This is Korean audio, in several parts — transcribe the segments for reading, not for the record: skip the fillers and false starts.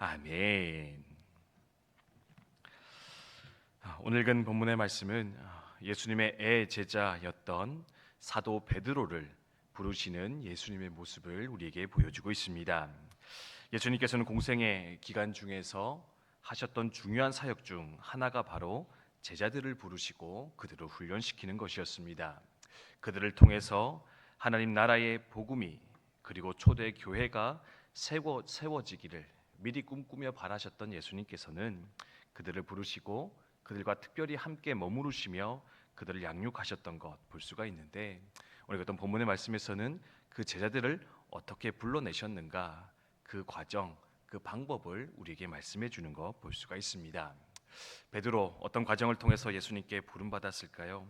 아멘. 오늘 읽은 본문의 말씀은 예수님의 애제자였던 사도 베드로를 부르시는 예수님의 모습을 우리에게 보여주고 있습니다. 예수님께서는 공생의 기간 중에서 하셨던 중요한 사역 중 하나가 바로 제자들을 부르시고 그들을 훈련시키는 것이었습니다. 그들을 통해서 하나님 나라의 복음이 그리고 초대 교회가 세워지기를 미리 꿈꾸며 바라셨던 예수님께서는 그들을 부르시고 그들과 특별히 함께 머무르시며 그들을 양육하셨던 것 볼 수가 있는데, 오늘 어떤 본문의 말씀에서는 그 제자들을 어떻게 불러내셨는가, 그 과정, 그 방법을 우리에게 말씀해 주는 것 볼 수가 있습니다. 베드로 어떤 과정을 통해서 예수님께 부름받았을까요?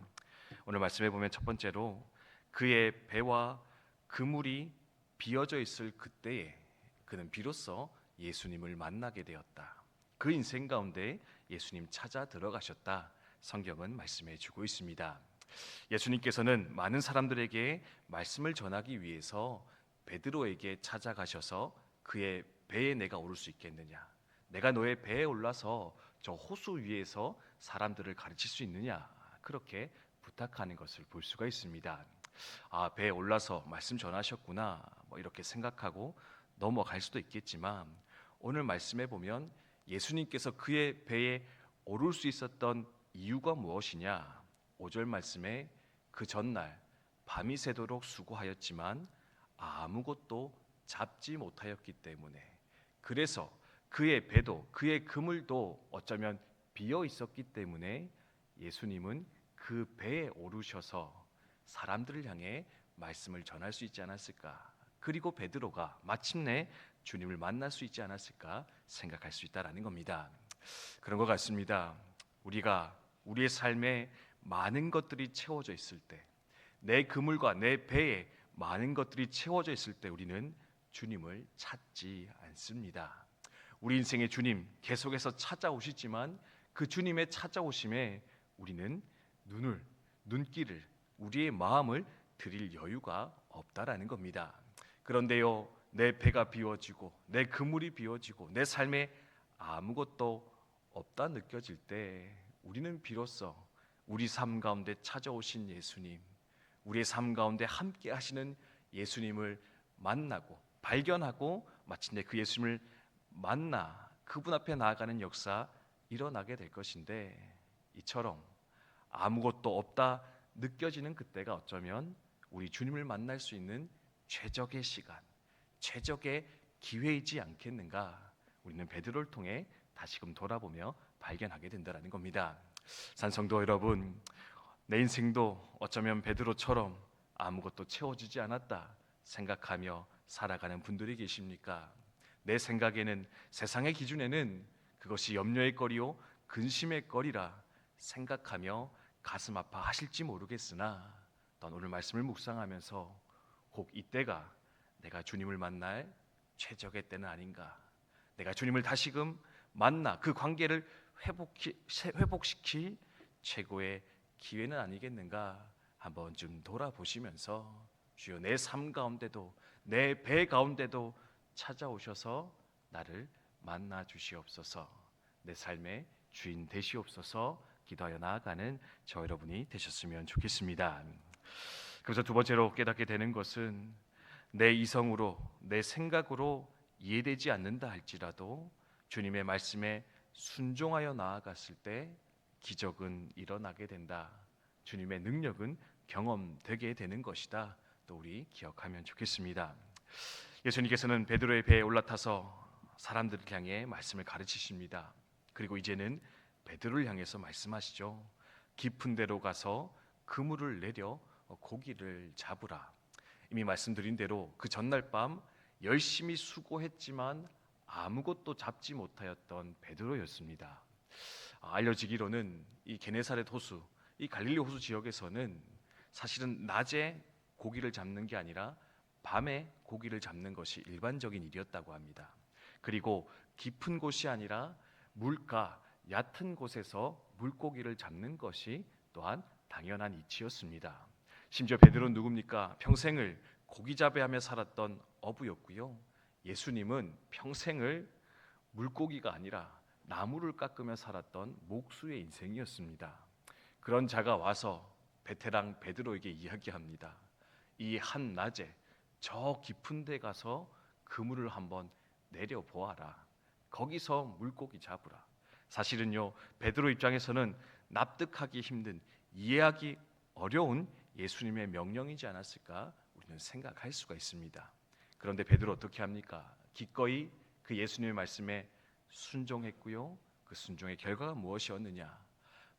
오늘 말씀해 보면 첫 번째로 그의 배와 그물이 비어져 있을 그때에 그는 비로소 예수님을 만나게 되었다. 그 인생 가운데 예수님 찾아 들어가셨다. 성경은 말씀해 주고 있습니다. 예수님께서는 많은 사람들에게 말씀을 전하기 위해서 베드로에게 찾아가셔서 그의 배에 내가 오를 수 있겠느냐, 내가 너의 배에 올라서 저 호수 위에서 사람들을 가르칠 수 있느냐, 그렇게 부탁하는 것을 볼 수가 있습니다. 배에 올라서 말씀 전하셨구나, 이렇게 생각하고 넘어갈 수도 있겠지만, 오늘 말씀해 보면 예수님께서 그의 배에 오를 수 있었던 이유가 무엇이냐? 5절 말씀에 그 전날 밤이 새도록 수고하였지만 아무것도 잡지 못하였기 때문에, 그래서 그의 배도 그의 그물도 어쩌면 비어 있었기 때문에 예수님은 그 배에 오르셔서 사람들을 향해 말씀을 전할 수 있지 않았을까? 그리고 베드로가 마침내 주님을 만날 수 있지 않았을까 생각할 수 있다라는 겁니다. 그런 것 같습니다. 우리가 우리의 삶에 많은 것들이 채워져 있을 때, 내 그물과 내 배에 많은 것들이 채워져 있을 때 우리는 주님을 찾지 않습니다. 우리 인생의 주님 계속해서 찾아오시지만 그 주님의 찾아오심에 우리는 눈길을, 우리의 마음을 드릴 여유가 없다라는 겁니다. 그런데요, 내 배가 비워지고 내 그물이 비워지고 내 삶에 아무것도 없다 느껴질 때 우리는 비로소 우리 삶 가운데 찾아오신 예수님, 우리의 삶 가운데 함께 하시는 예수님을 만나고 발견하고 마침내 그 예수님을 만나 그분 앞에 나아가는 역사 일어나게 될 것인데, 이처럼 아무것도 없다 느껴지는 그때가 어쩌면 우리 주님을 만날 수 있는 최적의 시간, 최적의 기회이지 않겠는가, 우리는 베드로를 통해 다시금 돌아보며 발견하게 된다는 겁니다. 산성도 여러분, 내 인생도 어쩌면 베드로처럼 아무것도 채워지지 않았다 생각하며 살아가는 분들이 계십니까? 내 생각에는, 세상의 기준에는 그것이 염려의 거리요 근심의 거리라 생각하며 가슴 아파하실지 모르겠으나, 넌 오늘 말씀을 묵상하면서 혹 이때가 내가 주님을 만날 최적의 때는 아닌가, 내가 주님을 다시금 만나 그 관계를 회복시킬 최고의 기회는 아니겠는가 한번 좀 돌아보시면서, 주여 내 삶 가운데도 내 배 가운데도 찾아오셔서 나를 만나 주시옵소서, 내 삶의 주인 되시옵소서 기도하여 나아가는 저 여러분이 되셨으면 좋겠습니다. 그래서 두 번째로 깨닫게 되는 것은, 내 이성으로 내 생각으로 이해되지 않는다 할지라도 주님의 말씀에 순종하여 나아갔을 때 기적은 일어나게 된다, 주님의 능력은 경험되게 되는 것이다, 또 우리 기억하면 좋겠습니다. 예수님께서는 베드로의 배에 올라타서 사람들을 향해 말씀을 가르치십니다. 그리고 이제는 베드로를 향해서 말씀하시죠. 깊은 데로 가서 그물을 내려 고기를 잡으라. 이미 말씀드린 대로 그 전날 밤 열심히 수고했지만 아무것도 잡지 못하였던 베드로였습니다. 알려지기로는 이 게네사렛 호수, 이 갈릴리 호수 지역에서는 사실은 낮에 고기를 잡는 게 아니라 밤에 고기를 잡는 것이 일반적인 일이었다고 합니다. 그리고 깊은 곳이 아니라 물가 얕은 곳에서 물고기를 잡는 것이 또한 당연한 이치였습니다. 심지어 베드로는 누굽니까? 평생을 고기잡이하며 살았던 어부였고요. 예수님은 평생을 물고기가 아니라 나무를 깎으며 살았던 목수의 인생이었습니다. 그런 자가 와서 베테랑 베드로에게 이야기합니다. 이 한낮에 저 깊은 데 가서 그물을 한번 내려보아라. 거기서 물고기 잡으라. 사실은요, 베드로 입장에서는 납득하기 힘든, 이해하기 어려운 예수님의 명령이지 않았을까 우리는 생각할 수가 있습니다. 그런데 베드로 어떻게 합니까? 기꺼이 그 예수님의 말씀에 순종했고요. 그 순종의 결과가 무엇이었느냐?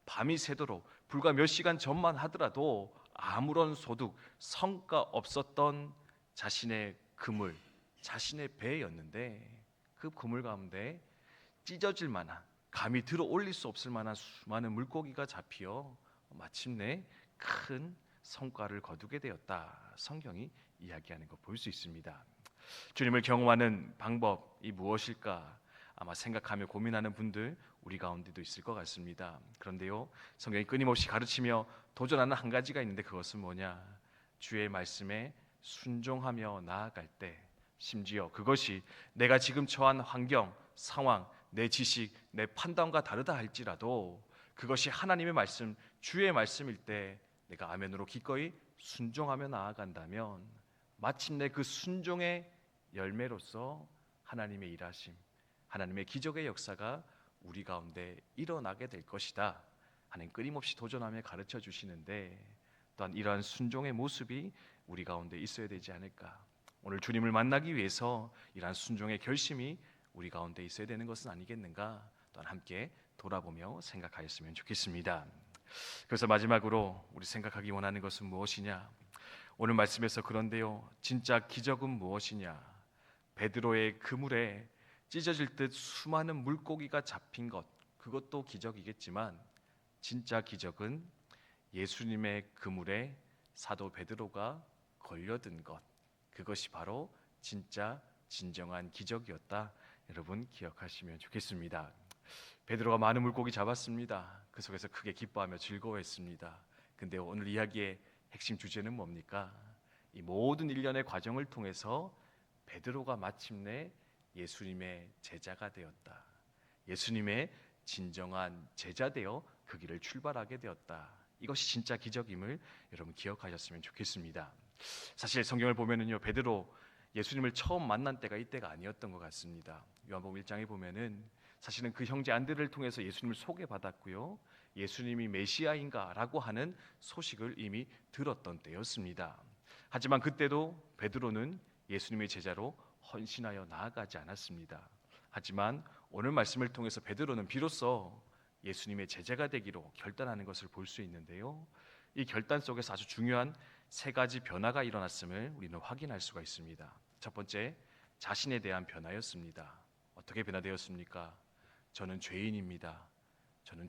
밤이 새도록 불과 몇 시간 전만 하더라도 아무런 소득, 성과 없었던 자신의 그물, 자신의 배였는데 그 그물 가운데 찢어질 만한, 감히 들어 올릴 수 없을 만한 수많은 물고기가 잡혀 마침내 큰 성과를 거두게 되었다. 성경이 이야기하는 거 볼 수 있습니다. 주님을 경험하는 방법이 무엇일까? 아마 생각하며 고민하는 분들 우리 가운데도 있을 것 같습니다. 그런데요, 성경이 끊임없이 가르치며 도전하는 한 가지가 있는데 그것은 뭐냐? 주의 말씀에 순종하며 나아갈 때, 심지어 그것이 내가 지금 처한 환경, 상황, 내 지식, 내 판단과 다르다 할지라도 그것이 하나님의 말씀, 주의 말씀일 때 내가 아멘으로 기꺼이 순종하며 나아간다면 마침내 그 순종의 열매로서 하나님의 일하심, 하나님의 기적의 역사가 우리 가운데 일어나게 될 것이다 하는 끊임없이 도전하며 가르쳐 주시는데, 또한 이러한 순종의 모습이 우리 가운데 있어야 되지 않을까. 오늘 주님을 만나기 위해서 이러한 순종의 결심이 우리 가운데 있어야 되는 것은 아니겠는가, 또한 함께 돌아보며 생각하였으면 좋겠습니다. 그래서 마지막으로 우리 생각하기 원하는 것은 무엇이냐? 오늘 말씀에서 그런데요, 진짜 기적은 무엇이냐? 베드로의 그물에 찢어질 듯 수많은 물고기가 잡힌 것, 그것도 기적이겠지만 진짜 기적은 예수님의 그물에 사도 베드로가 걸려든 것, 그것이 바로 진짜 진정한 기적이었다. 여러분 기억하시면 좋겠습니다. 베드로가 많은 물고기 잡았습니다. 그 속에서 크게 기뻐하며 즐거워했습니다. 근데 오늘 이야기의 핵심 주제는 뭡니까? 이 모든 일련의 과정을 통해서 베드로가 마침내 예수님의 제자가 되었다. 예수님의 진정한 제자 되어 그 길을 출발하게 되었다. 이것이 진짜 기적임을 여러분 기억하셨으면 좋겠습니다. 사실 성경을 보면은요, 베드로 예수님을 처음 만난 때가 이때가 아니었던 것 같습니다. 요한복음 1장에 보면은 사실은 그 형제 안드레를 통해서 예수님을 소개받았고요, 예수님이 메시아인가라고 하는 소식을 이미 들었던 때였습니다. 하지만 그때도 베드로는 예수님의 제자로 헌신하여 나아가지 않았습니다. 하지만 오늘 말씀을 통해서 베드로는 비로소 예수님의 제자가 되기로 결단하는 것을 볼 수 있는데요, 이 결단 속에서 아주 중요한 세 가지 변화가 일어났음을 우리는 확인할 수가 있습니다. 첫 번째, 자신에 대한 변화였습니다. 어떻게 변화되었습니까? 저는 죄인입니다. 저는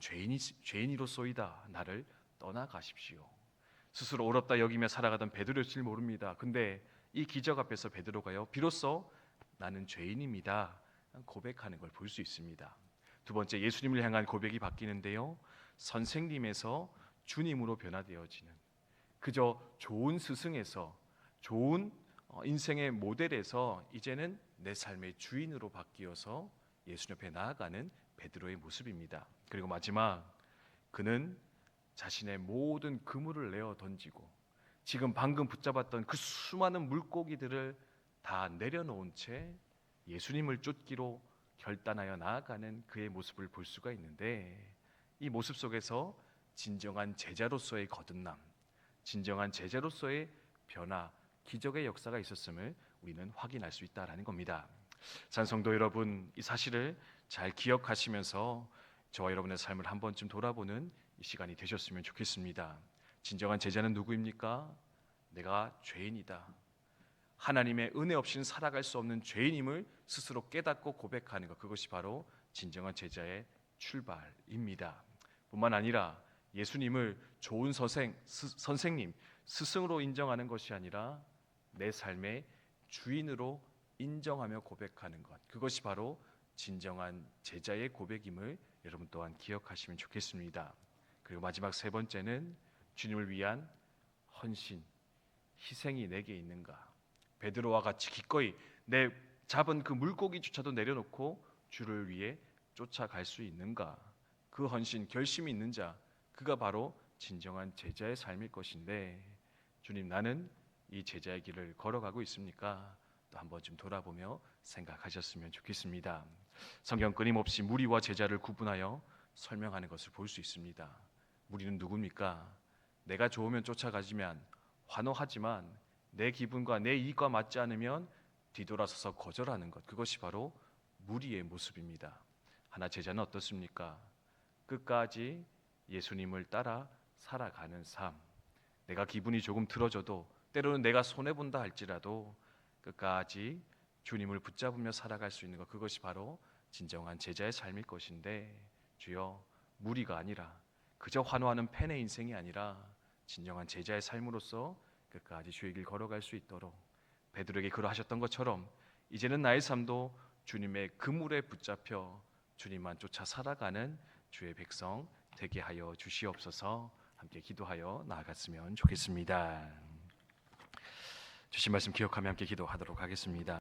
죄인이로소이다. 나를 떠나가십시오. 스스로 어렵다 여기며 살아가던 베드로일지 모릅니다. 근데 이 기적 앞에서 베드로가요, 비로소 나는 죄인입니다 고백하는 걸 볼 수 있습니다. 두 번째, 예수님을 향한 고백이 바뀌는데요, 선생님에서 주님으로 변화되어지는, 그저 좋은 스승에서, 좋은 인생의 모델에서 이제는 내 삶의 주인으로 바뀌어서 예수님 앞에 나아가는 베드로의 모습입니다. 그리고 마지막, 그는 자신의 모든 그물을 내어 던지고 지금 방금 붙잡았던 그 수많은 물고기들을 다 내려놓은 채 예수님을 쫓기로 결단하여 나아가는 그의 모습을 볼 수가 있는데, 이 모습 속에서 진정한 제자로서의 거듭남, 진정한 제자로서의 변화, 기적의 역사가 있었음을 우리는 확인할 수 있다라는 겁니다. 찬성도 여러분, 이 사실을 잘 기억하시면서 저와 여러분의 삶을 한 번쯤 돌아보는 이 시간이 되셨으면 좋겠습니다. 진정한 제자는 누구입니까? 내가 죄인이다, 하나님의 은혜 없이는 살아갈 수 없는 죄인임을 스스로 깨닫고 고백하는 것, 그것이 바로 진정한 제자의 출발입니다. 뿐만 아니라 예수님을 좋은 선생님, 스승으로 인정하는 것이 아니라 내 삶의 주인으로 인정하며 고백하는 것, 그것이 바로 진정한 제자의 고백임을 여러분 또한 기억하시면 좋겠습니다. 그리고 마지막 세 번째는 주님을 위한 헌신, 희생이 내게 있는가. 베드로와 같이 기꺼이 내 잡은 그 물고기조차도 내려놓고 주를 위해 쫓아갈 수 있는가? 그 헌신, 결심이 있는 자, 그가 바로 진정한 제자의 삶일 것인데, 주님, 나는 이 제자의 길을 걸어가고 있습니까? 또 한번 좀 돌아보며 생각하셨으면 좋겠습니다. 성경 끊임없이 무리와 제자를 구분하여 설명하는 것을 볼 수 있습니다. 무리는 누굽니까? 내가 좋으면 쫓아가지만 환호하지만 내 기분과 내 이익과 맞지 않으면 뒤돌아서서 거절하는 것, 그것이 바로 무리의 모습입니다. 하나 제자는 어떻습니까? 끝까지 예수님을 따라 살아가는 삶. 내가 기분이 조금 틀어져도, 때로는 내가 손해본다 할지라도 끝까지 주님을 붙잡으며 살아갈 수 있는 것, 그것이 바로 진정한 제자의 삶일 것인데, 주여, 무리가 아니라 그저 환호하는 팬의 인생이 아니라 진정한 제자의 삶으로서 끝까지 주의 길 걸어갈 수 있도록 베드로에게 그러하셨던 것처럼 이제는 나의 삶도 주님의 그물에 붙잡혀 주님만 쫓아 살아가는 주의 백성 되게 하여 주시옵소서. 함께 기도하여 나아갔으면 좋겠습니다. 주신 말씀 기억하며 함께 기도하도록 하겠습니다.